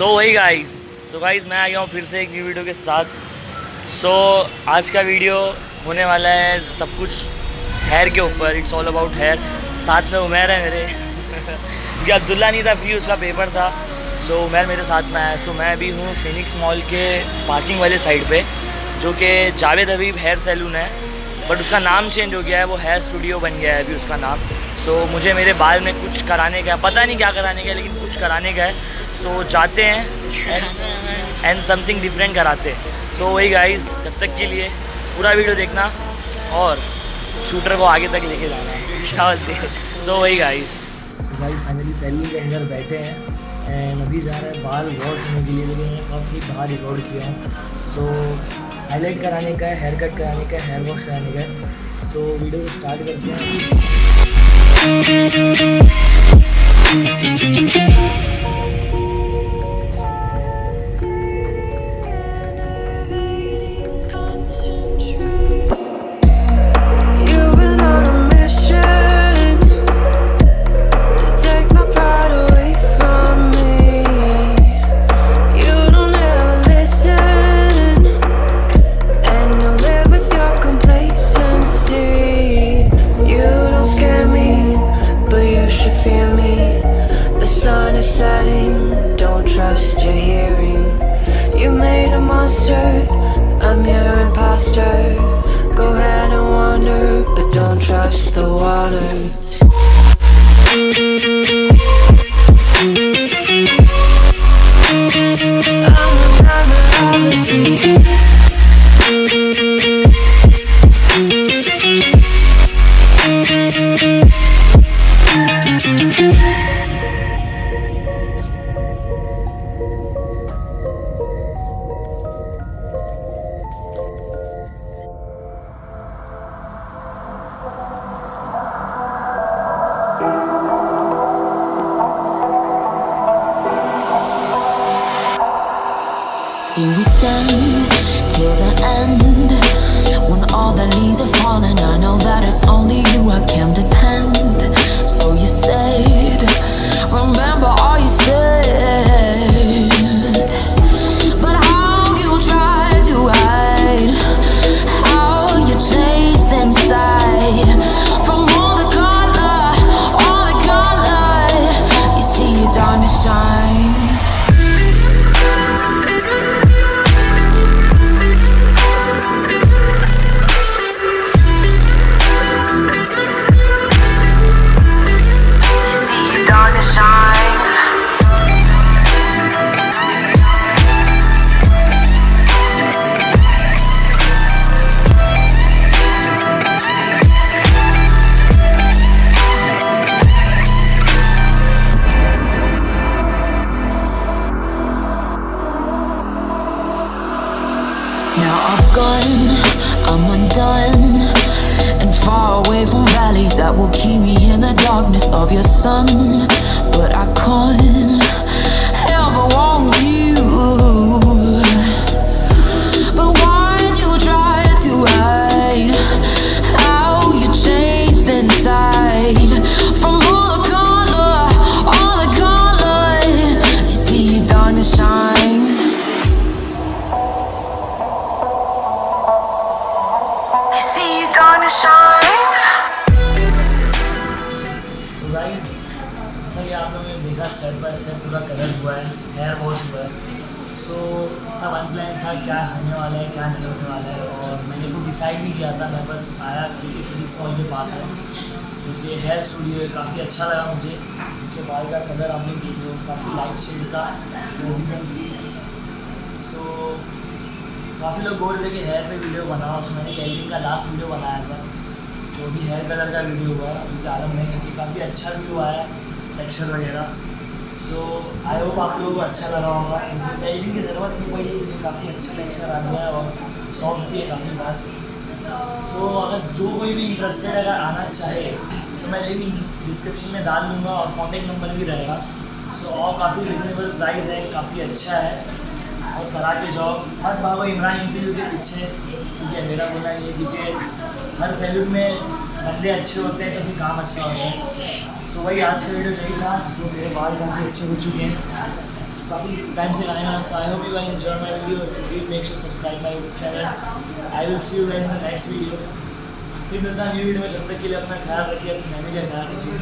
वही गाइस मैं आ गया हूँ फिर से एक न्यू वीडियो के साथ। आज का वीडियो होने वाला है सब कुछ हेयर के ऊपर। It's all about hair. साथ में उमैर है मेरे क्योंकि अब्दुल्ला नहीं था, फ्री उसका पेपर था। उमैर मेरे साथ में आया। मैं अभी हूँ फिनिक्स मॉल के पार्किंग वाले साइड पे, जो कि जावेद हबीब हेयर सैलून है, बट उसका नाम चेंज हो गया है, वो हेयर स्टूडियो बन गया है अभी उसका नाम। मुझे मेरे बाल में कुछ कराने का है, पता नहीं क्या कराने का है, लेकिन कुछ कराने का है। जाते हैं एंड समथिंग डिफरेंट कराते हैं। वही गाइस, जब तक के लिए पूरा वीडियो देखना और शूटर को आगे तक लेके जाना है। क्या बोलते हैं? वही गाइस फाइनली सैलून के अंदर बैठे हैं एंड अभी जा रहे हैं बाल वॉश होने के लिए, लेकिन मैंने फर्स्ट वीक बाहर रिकॉर्ड किया हूँ। हाईलाइट कराने का है, हेयर कट कराने का है, हेयर वॉश कराने का है। वीडियो को स्टार्ट करते हैं। Trust the waters. I'm the melody. Here we stand till the end. When all the leaves are falling, I know that it's only you I can depend. So you said, remember all you said. But how you tried to hide, how you changed inside. From all the color, you see your darkness shines. Now I've gone, I'm undone, and far away from valleys that will keep me in the darkness of your sun. But I can't help but want you. But why'd you try to hide how you changed inside? From all the color, you see your darkness shines. Guys, जैसा कि आप लोगों ने देखा, step by step पूरा colour हुआ है, hair wash हुआ है। सब अनप्लान था, क्या होने वाला है क्या नहीं होने वाला है, और मैंने कुछ डिसाइड नहीं किया था। मैं बस आया क्योंकि फिनिक्स मॉल के पास है, क्योंकि हेयर स्टूडियो है। काफ़ी अच्छा लगा मुझे, क्योंकि बाल का कलर आपने देख लो, काफ़ी लाइट शेड था। काफ़ी लोग बोल रहे थे कि हेयर पे वीडियो बनाओ, मैंने कैलिंग का लास्ट वीडियो बनाया था। भी हेयर कलर का वीडियो हुआ, क्योंकि आलम में क्योंकि काफ़ी अच्छा व्यू आया, टेक्सचर वगैरह। आई होप आप लोगों को अच्छा लगा होगा। कैलिंग की ज़रूरत नहीं पड़ी, क्योंकि काफ़ी अच्छा टेक्सचर आ गया है और सॉफ्ट भी है काफ़ी बार। अगर जो कोई भी इंटरेस्टेड अगर आना चाहे तो मैं लिंक डिस्क्रिप्शन में डाल दूँगा, और कॉन्टेक्ट नंबर भी रहेगा। और काफ़ी रिजनेबल प्राइस है, काफ़ी अच्छा है, और करा के जॉब मत भागो इमरान इंटरव्यू के पीछे। क्योंकि मेरा बोलना ये, क्योंकि हर सैलून में बंदे अच्छे होते हैं तो फिर काम अच्छा होता है। वही आज का वीडियो यही था। मेरे बाल काफ़ी अच्छे हो चुके हैं, काफ़ी टाइम से गाने गाना. So I hope you guys enjoy my video. If you did, make sure subscribe my YouTube channel. I will see you guys in the next video. फिर मिलता है न्यू वीडियो में. जब तक के लिए अपना ख्याल रखिए, अपनी फैमिली का ख्याल रखिए.